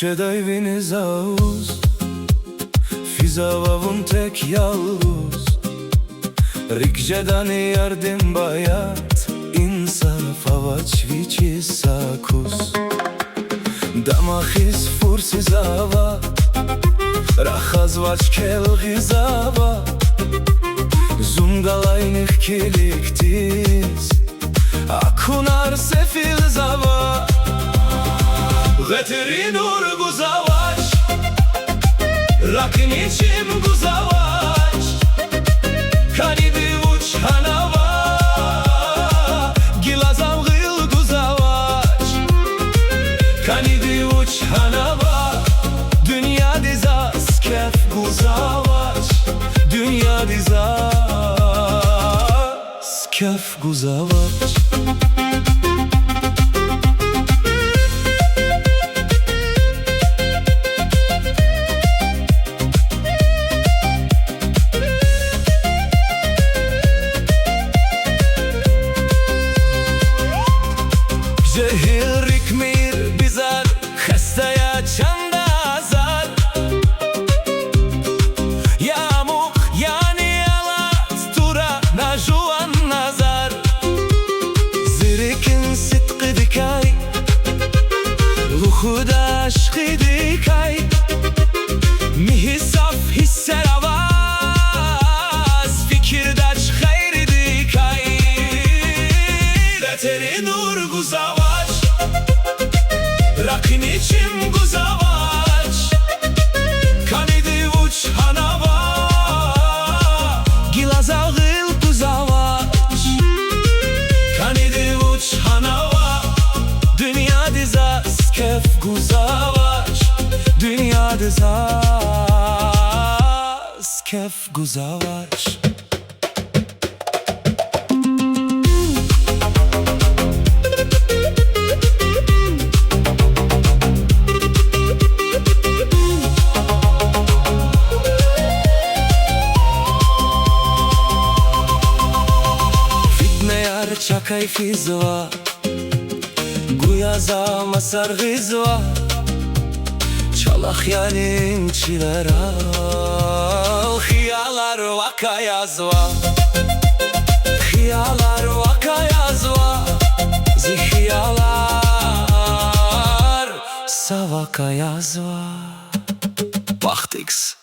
Küçe dayviniz ağuz Fizavavun tek yalvuz Rikjedani yardım bayat İnsaf avaç viçi sakus Damahis fursizava Rahazvaç kel gizava Zumgalaynih kiliktiz Akunar sefil zava Getirin urgu zavaş Rakın içim guzavaş Kanidi uç hanava Gilazam gıl guzavaş Kanidi uç hanava Dünya dizas kef guzavaş Dünya dizas kef guzavaş Zehir rikmir bizar Hastaya çanda azar Yamuk yani alat Tura na juan nazar Zirikin sidqi dikay Ruhu da aşkı dikay Mihisaf hisser avaz Fikirdaç hayri dikay Deterin urgu zavaş Rakın içim guzavaç Kanidi uç hanava Gilaza gıl guzavaç Kanidi uç hanava Dünya dizas kef guzavaç Dünya dizas kef guzavaç Çakay fizva Guyaza masar gizva Çalak yanin çiler al Hiyalar vaka yazva Hiyalar vaka yazva Zihiyalar Savaka yazva Bahtix